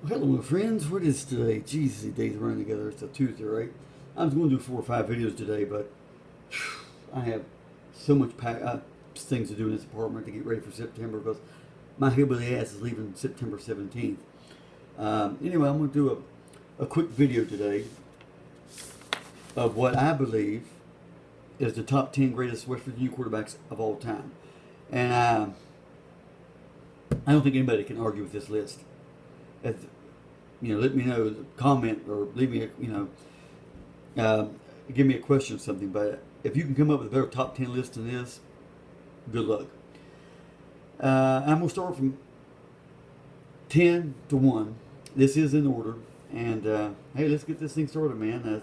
Hello, my friends. What is today? Jesus, these days are running together. It's a Tuesday, right? I was going to do 4 or 5 videos today, but I have so much things to do in this apartment to get ready for September because my hillbilly ass is leaving September 17th. Anyway, I'm going to do a quick video today of what I believe is the top 10 greatest West Virginia quarterbacks of all time. And I don't think anybody can argue with this list. If, let me know, comment, or leave me, give me a question or something. But if you can come up with a better top 10 list than this, good luck. I'm going to start from 10 to 1. This is in order. And, hey, let's get this thing started, man.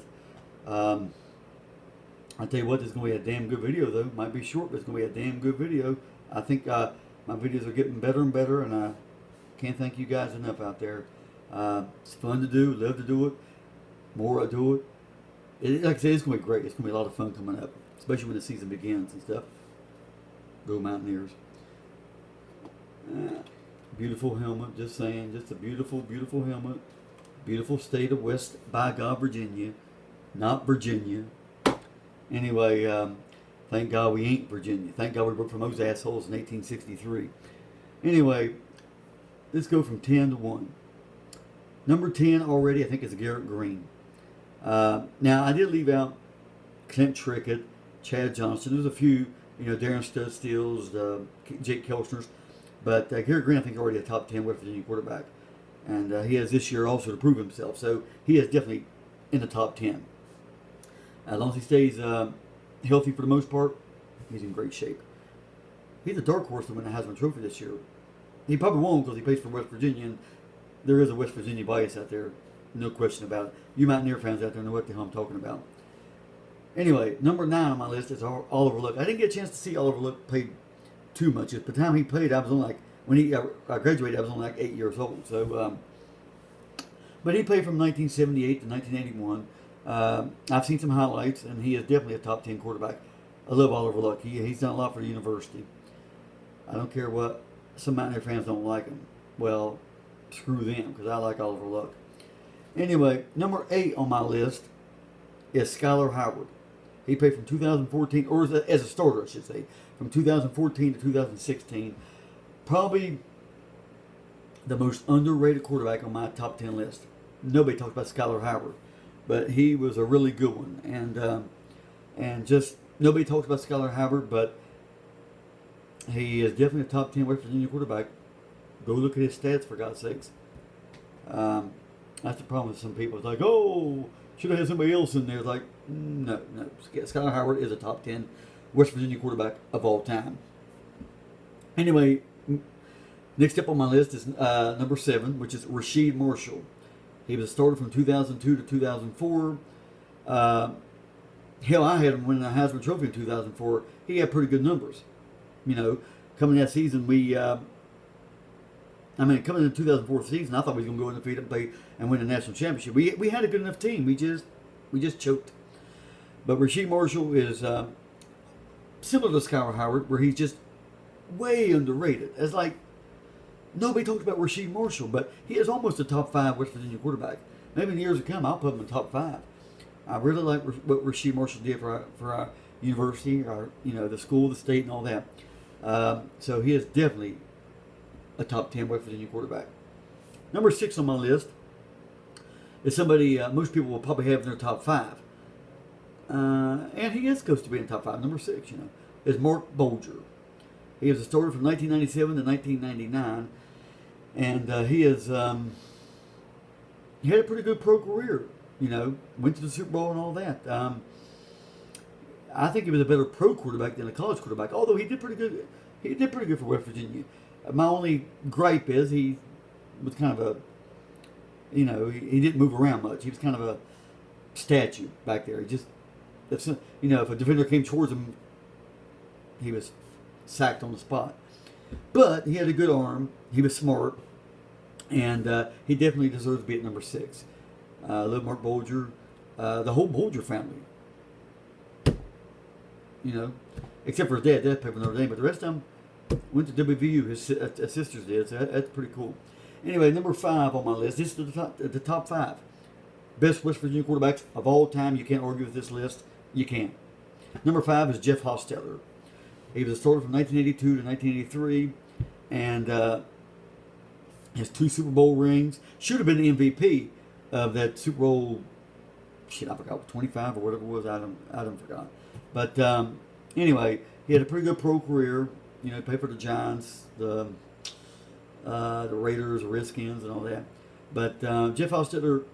I tell you what, this is going to be a damn good video, though. Might be short, but it's going to be a damn good video. I think my videos are getting better and better, and I can't thank you guys enough out there. It's fun to do, love to do it. More I do it. Like I said, it's going to be great. It's going to be a lot of fun coming up, especially when the season begins and stuff. Go Mountaineers. Beautiful helmet, just saying. Just a beautiful, beautiful helmet. Beautiful state of West by God, Virginia. Not Virginia. Anyway, thank God we ain't Virginia. Thank God we broke from those assholes in 1863. Anyway, let's go from 10 to 1. Number 10 already, I think, is Garrett Green. Now, I did leave out Clint Trickett, Chad Johnson. There's a few, Darren Studsteels, Jake Kelchner's. But Garrett Green, I think, is already a top 10 West Virginia quarterback. And he has this year also to prove himself. So he is definitely in the top 10. As long as he stays healthy for the most part, he's in great shape. He's a dark horse to win the Heisman Trophy this year. He probably won't because he plays for West Virginia, and there is a West Virginia bias out there, no question about it. You Mountaineer fans out there know what the hell I'm talking about. Anyway, number 9 on my list is Oliver Luck. I didn't get a chance to see Oliver Luck play too much. By the time he played, I was only when I graduated, I was only 8 years old. So, but he played from 1978 to 1981. I've seen some highlights, and he is definitely a top 10 quarterback. I love Oliver Luck. He's done a lot for the university. I don't care what some Mountaineer fans don't like him. Well, screw them, because I like Oliver Luck. Anyway, number 8 on my list is Skylar Howard. He played from 2014, or as a starter, I should say, from 2014 to 2016. Probably the most underrated quarterback on my top 10 list. Nobody talks about Skylar Howard, but he was a really good one. And just nobody talks about Skylar Howard, but he is definitely a top 10 West Virginia quarterback. Go look at his stats, for God's sakes. That's the problem with some people. It's like, oh, should have had somebody else in there. It's like, no. Skylar Howard is a top 10 West Virginia quarterback of all time. Anyway, next up on my list is number 7, which is Rasheed Marshall. He was a starter from 2002 to 2004. Hell, I had him win the Heisman Trophy in 2004. He had pretty good numbers. Coming that season, coming in the 2004 season, I thought we was going to go undefeated and play and win the national championship. We had a good enough team. We just choked. But Rasheed Marshall is similar to Skylar Howard, where he's just way underrated. It's like nobody talks about Rasheed Marshall, but he is almost a top 5 West Virginia quarterback. Maybe in years to come, I'll put him in top 5. I really like what Rasheed Marshall did for our university, the school, the state, and all that. So he is definitely a top 10 West Virginia quarterback. Number 6 on my list is somebody most people will probably have in their top 5. And he is supposed to be in the top 5. Number 6, is Mark Bolger. He was a starter from 1997 to 1999. And he had a pretty good pro career. Went to the Super Bowl and all that. I think he was a better pro quarterback than a college quarterback, although he did pretty good. He did pretty good for West Virginia. My only gripe is he was kind of he didn't move around much. He was kind of a statue back there. He just, if a defender came towards him, he was sacked on the spot. But he had a good arm. He was smart, and he definitely deserves to be at number 6. I love Mark Bolger, the whole Bolger family. Except for his dad. Dad played for Notre Dame, but the rest of them went to WVU. His sisters did, so that's pretty cool. Anyway, number 5 on my list. This is the top 5 best West Virginia quarterbacks of all time. You can't argue with this list. You can't. Number 5 is Jeff Hostetler. He was a starter from 1982 to 1983, and has 2 Super Bowl rings. Should have been the MVP of that Super Bowl. Shit, I forgot, 25 or whatever it was. I don't forgot. But anyway, he had a pretty good pro career. You know, he played for the Giants, the Raiders, the Redskins, and all that. But Jeff Hostetler,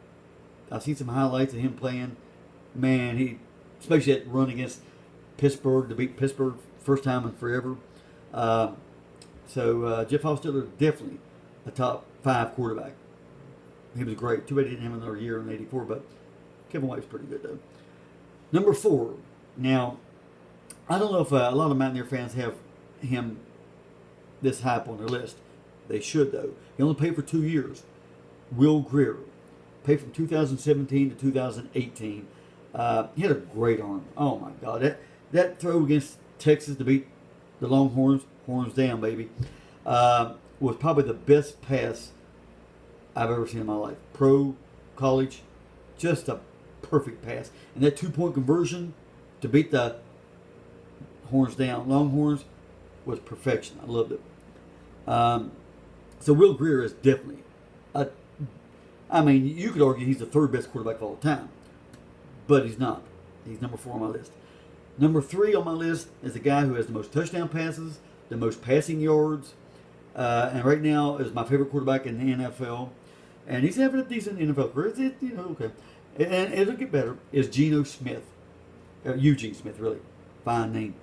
I've seen some highlights of him playing. Man, he, especially that run against Pittsburgh to beat Pittsburgh first time in forever. So Jeff Hostetler, definitely a top 5 quarterback. He was great. Too bad he didn't have another year in '84, but Kevin White was pretty good though. Number 4. Now, I don't know if a lot of Mountaineer fans have him this high up on their list. They should though. He only played for 2 years. Will Greer played from 2017 to 2018. He had a great arm. Oh my God, that throw against Texas to beat the Longhorns, horns down, baby, was probably the best pass I've ever seen in my life. Pro, college, just a perfect pass. And that 2-point conversion to beat the horns down, Longhorns, was perfection. I loved it. So Will Greer is definitely you could argue he's the 3rd best quarterback of all time, but he's not. He's number 4 on my list. Number 3 on my list is the guy who has the most touchdown passes, the most passing yards, and right now is my favorite quarterback in the NFL. And he's having a decent NFL career. Okay. And it'll get better. Is Geno Smith. Eugene Smith, really. Fine name.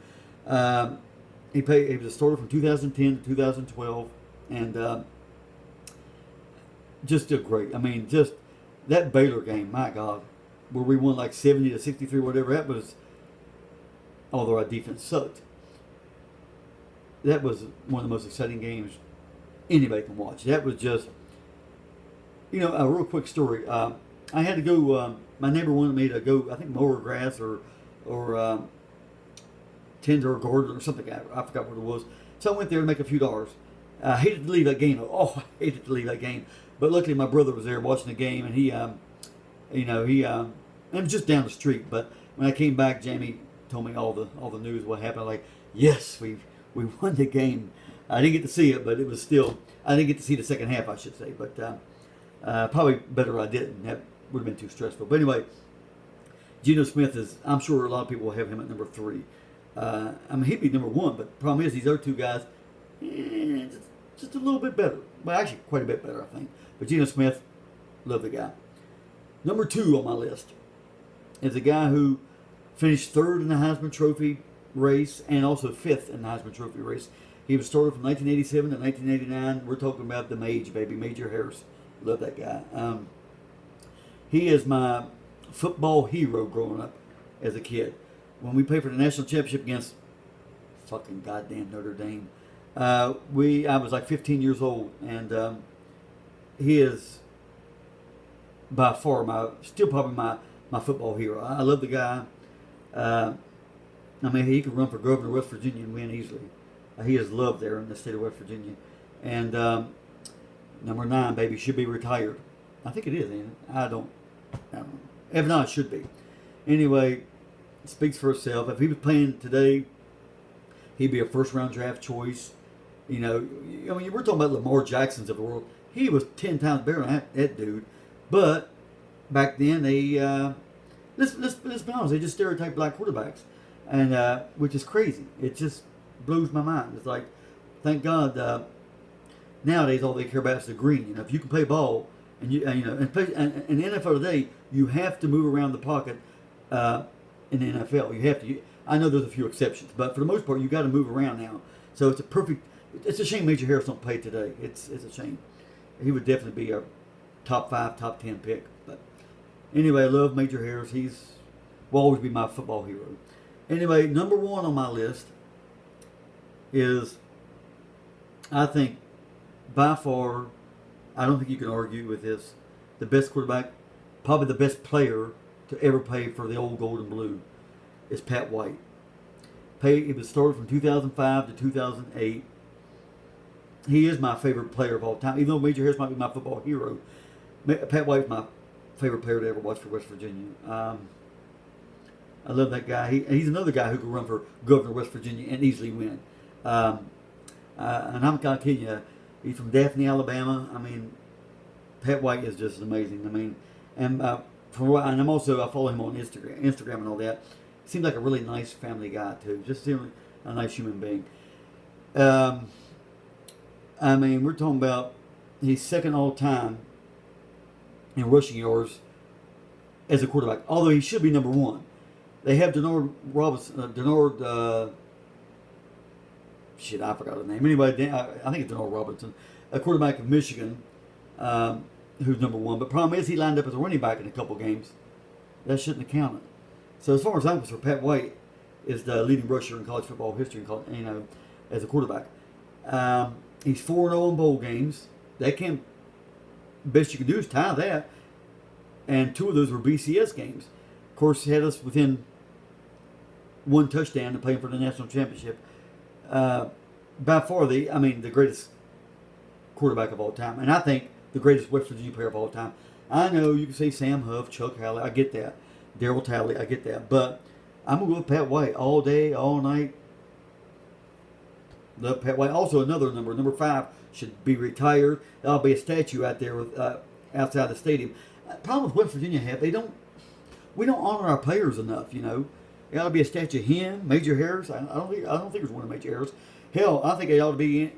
He was a starter from 2010 to 2012. And just did great. Just that Baylor game, my God, where we won like 70 to 63, whatever that was, although our defense sucked. That was one of the most exciting games anybody can watch. That was just, a real quick story. I had to go, my neighbor wanted me to go, I think, mow her grass or tend to her garden or something. I forgot what it was. So I went there to make a few dollars. I hated to leave that game. Oh, I hated to leave that game. But luckily my brother was there watching the game, and he it was just down the street. But when I came back, Jamie told me all the news, what happened. I'm like, yes, we won the game. I didn't get to see it, but it was still, I didn't get to see the second half, I should say. But probably better I didn't. That would have been too stressful. But anyway, Geno Smith is, I'm sure a lot of people will have him at number 3. He'd be number 1, but the problem is these other 2 guys, just a little bit better. Well, actually, quite a bit better, I think. But Geno Smith, love the guy. Number 2 on my list is a guy who finished 3rd in the Heisman Trophy race and also 5th in the Heisman Trophy race. He was started from 1987 to 1989. We're talking about the Mage, baby, Major Harris. Love that guy. He is my football hero growing up as a kid. When we played for the national championship against fucking goddamn Notre Dame, I was like 15 years old, and he is by far still probably my football hero. I love the guy. He could run for governor of West Virginia and win easily. He is loved there in the state of West Virginia. And number 9, baby, should be retired. I think it is, ain't it? I don't know. If not, it should be. Anyway, it speaks for itself. If he was playing today, he'd be a first-round draft choice. We're talking about Lamar Jacksons of the world. He was 10 times better than that dude. But back then, let's be honest, they just stereotype black quarterbacks, and which is crazy. It just blows my mind. It's like, thank God, nowadays all they care about is the green. If you can play ball, and in the NFL today, you have to move around the pocket. In the NFL, you have to. I know there's a few exceptions, but for the most part, you got to move around now. So it's a perfect. It's a shame Major Harris don't play today. It's a shame. He would definitely be a top 5, top 10 pick. But anyway, I love Major Harris. Will always be my football hero. Anyway, number 1 on my list is, I think, by far, I don't think you can argue with this, the best quarterback, probably the best player to ever play for the old gold and blue, is Pat White. He was started from 2005 to 2008. he is my favorite player of all time. Even though Major Harris might be my football hero, Pat White's my favorite player to ever watch for West Virginia. I love that guy. He's another guy who could run for governor of West Virginia and easily win. And I'm not kidding you. He's from Daphne, Alabama. I mean, Pat White is just amazing. I mean, and I follow him on Instagram and all that. Seems like a really nice family guy too. Just seems a nice human being. I mean, we're talking about he's second all time in rushing yards as a quarterback. Although he should be number one. They have Denard Robinson. I forgot his name. Anyway, I think it's Denard Robinson, a quarterback of Michigan, who's number one. But problem is, he lined up as a running back in a couple games. That shouldn't have counted. So as far as I'm concerned, Pat White is the leading rusher in college football history, as a quarterback. He's 4-0 in bowl games. Best you can do is tie that. And 2 of those were BCS games. Of course, he had us within 1 touchdown to play for the national championship. By far the greatest quarterback of all time. And I think the greatest West Virginia player of all time. I know you can say Sam Huff, Chuck Halley, I get that. Darryl Talley, I get that. But I'm going to go with Pat White all day, all night. Love Pat White. Also another number 5, should be retired. There'll be a statue out there outside the stadium. The problem with West Virginia we don't honor our players enough, There ought to be a statue of him, Major Harris. I don't think there's one of Major Harris. Hell, I think it ought to be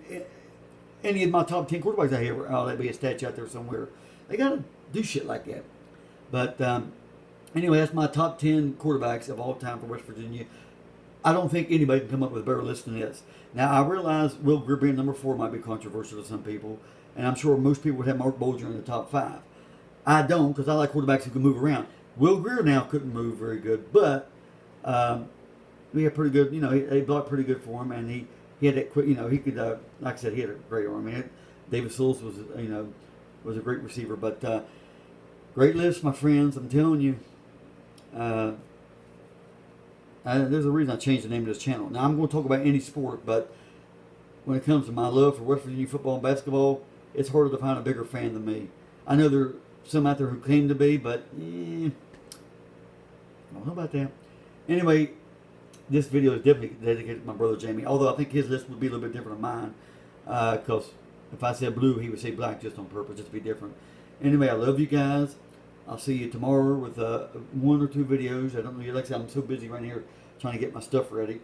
any of my top 10 quarterbacks I ever. Ought to be a statue out there somewhere. They got to do shit like that. But anyway, that's my top 10 quarterbacks of all time for West Virginia. I don't think anybody can come up with a better list than this. Now, I realize Will Greer being number 4 might be controversial to some people, and I'm sure most people would have Mark Bolger in the top 5. I don't, because I like quarterbacks who can move around. Will Greer now couldn't move very good, but we had pretty good, they blocked pretty good for him, and he had that quick, he could, like I said, he had a great arm. David Sills was a great receiver, but great list, my friends. I'm telling you, there's a reason I changed the name of this channel. Now, I'm going to talk about any sport, but when it comes to my love for West Virginia football and basketball, it's harder to find a bigger fan than me. I know there are some out there who claim to be, but I don't know about that. Anyway, this video is definitely dedicated to my brother Jamie, although I think his list would be a little bit different than mine, because if I said blue, he would say black just on purpose, just to be different. Anyway, I love you guys. I'll see you tomorrow with 1 or 2 videos. I don't know, like I said, I'm so busy right here trying to get my stuff ready.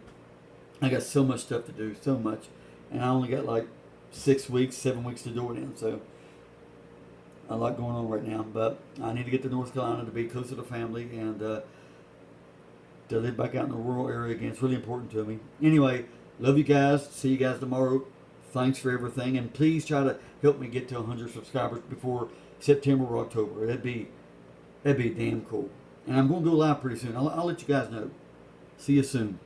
I got so much stuff to do, so much. And I only got like 6 weeks, 7 weeks to do it in, so a lot going on right now. But I need to get to North Carolina to be closer to family and to live back out in the rural area again. It's really important to me. Anyway, love you guys. See you guys tomorrow. Thanks for everything. And please try to help me get to 100 subscribers before September or October. That'd be damn cool. And I'm going to go live pretty soon. I'll let you guys know. See you soon.